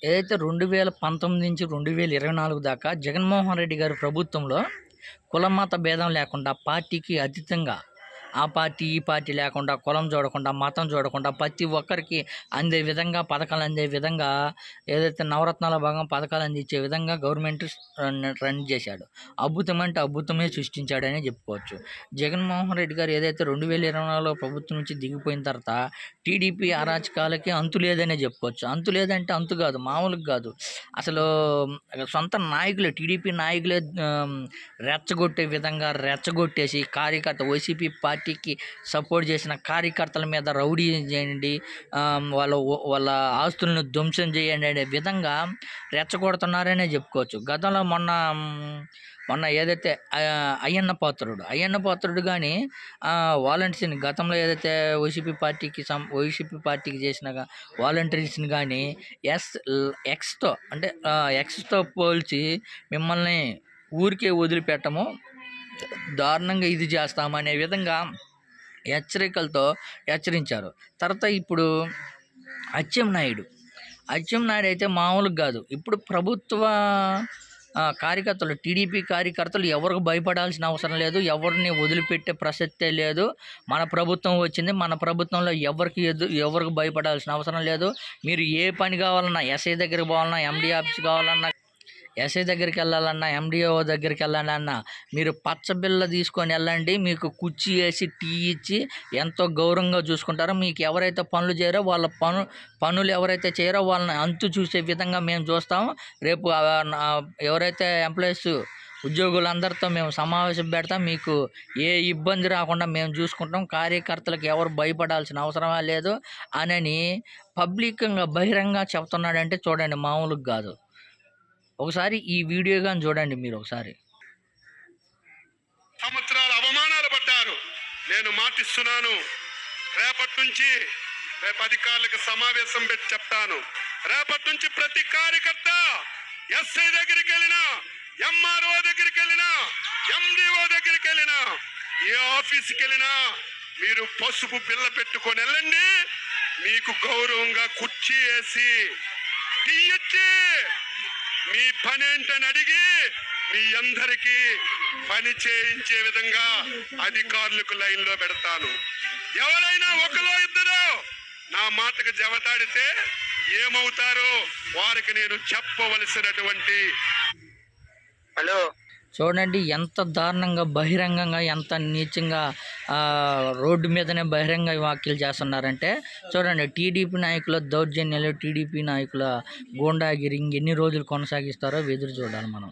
ఏదైతే 2019 నుంచి 2024 దాకా జగన్మోహన్ రెడ్డి గారి ప్రభుత్వంలో కుల మత భేదం లేకుండా పార్టీకి అతీతంగా ఆ పార్టీ ఈ పార్టీ లేకుండా కులం చూడకుండా మతం చూడకుండా ప్రతి ఒక్కరికి అందే విధంగా పథకాలు అందే విధంగా ఏదైతే నవరత్నాల భాగం పథకాలు అందించే విధంగా గవర్నమెంట్ రన్ చేశాడు. అద్భుతం అంటే అద్భుతమే సృష్టించాడని చెప్పుకోవచ్చు. జగన్మోహన్ రెడ్డి గారు ఏదైతే 2024లో ప్రభుత్వం నుంచి దిగిపోయిన తర్వాత టీడీపీ అరాచకాలకి అంతు లేదనే చెప్పుకోవచ్చు. అంతు లేదంటే అంతు కాదు, మామూలుగా కాదు. అసలు సొంత నాయకులే, టీడీపీ నాయకులే రెచ్చగొట్టే విధంగా రెచ్చగొట్టేసి వైసీపీ పార్టీకి సపోర్ట్ చేసిన కార్యకర్తల మీద రౌడీ చేయండి, వాళ్ళ ఆస్తులను ధ్వంసం చేయండి అనే విధంగా రెచ్చగొడుతున్నారనే చెప్పుకోవచ్చు. గతంలో మొన్న ఏదైతే అయ్యన్న పాత్రుడు కానీ వాలంటీర్స్ని గతంలో ఏదైతే వైసీపీ పార్టీకి చేసిన వాలంటీర్స్ని కానీ ఎక్స్తో పోల్చి మిమ్మల్ని ఊరికే వదిలిపెట్టము, దారుణంగా ఇది చేస్తామనే విధంగా హెచ్చరికలతో హెచ్చరించారు. తర్వాత ఇప్పుడు అచ్చెన్నాయుడు అయితే మామూలుగా కాదు. ఇప్పుడు ప్రభుత్వ కార్యకర్తలు, టీడీపీ కార్యకర్తలు ఎవరికి భయపడాల్సిన అవసరం లేదు, ఎవరిని వదిలిపెట్టే ప్రసక్తే లేదు. మన ప్రభుత్వం వచ్చింది, మన ప్రభుత్వంలో ఎవరికి భయపడాల్సిన అవసరం లేదు. మీరు ఏ పని కావాలన్నా, ఎస్ఐ దగ్గరికి పోవాలన్నా, ఎండి ఆఫీస్ కావాలన్నా, ఎస్ఐ దగ్గరికి వెళ్ళాలన్నా, ఎండిఓ దగ్గరికి వెళ్ళాలన్నా మీరు పచ్చబిల్ల తీసుకొని వెళ్ళండి. మీకు కుర్చీ వేసి టీ ఇచ్చి ఎంతో గౌరవంగా చూసుకుంటారో, మీకు ఎవరైతే పనులు చేయరో వాళ్ళ పనులు ఎవరైతే చేయరో వాళ్ళని అంతు చూసే విధంగా మేము చూస్తాము. రేపు ఎవరైతే ఎంప్లాయీస్ ఉద్యోగులందరితో మేము సమావేశం పెడతాం. మీకు ఏ ఇబ్బంది రాకుండా మేము చూసుకుంటాం. కార్యకర్తలకు ఎవరు భయపడాల్సిన అవసరమే లేదు అని పబ్లిక్గా బహిరంగంగా చెప్తున్నాడంటే చూడండి, మామూలుగా కాదు. ఒకసారి ఈ వీడియో కానీ చూడండి మీరు ఒకసారి. సంవత్సరాల అవమానాలు పడ్డారు. నేను మాటిస్తున్నాను, రేపు అధికారులకు సమావేశం పెట్టి చెప్తాను. రేపటి నుంచి ప్రతి కార్యకర్త ఎస్ఐ దగ్గరికి వెళ్ళినా, ఎంఆర్ఓ దగ్గరికి వెళ్ళినా, ఎండిఓ దగ్గరికి వెళ్ళినా, ఏ ఆఫీస్కి వెళ్ళినా మీరు పసుపు బిల్ల పెట్టుకొని వెళ్ళండి. మీకు గౌరవంగా కుర్చీ వేసి టీ ఇచ్చి మీ పని ఏంటని అడిగి మీ అందరికీ పని చేయించే విధంగా అధికారులకు లైన్లో పెడతాను. ఎవరైనా ఒకలో ఇద్దరు నా మాటకు జవదాడితే ఏమవుతారో వారికి నేను చెప్పవలసినటువంటి చూడండి ఎంత దారుణంగా బహిరంగంగా, ఎంత నీచంగా రోడ్డు మీదనే బహిరంగ వ్యాఖ్యలు చేస్తున్నారంటే చూడండి. టీడీపీ నాయకుల దౌర్జన్యాలు, టీడీపీ నాయకుల గూండాగిరి ఎన్ని రోజులు కొనసాగిస్తారో ఎదురు చూడాలి మనం.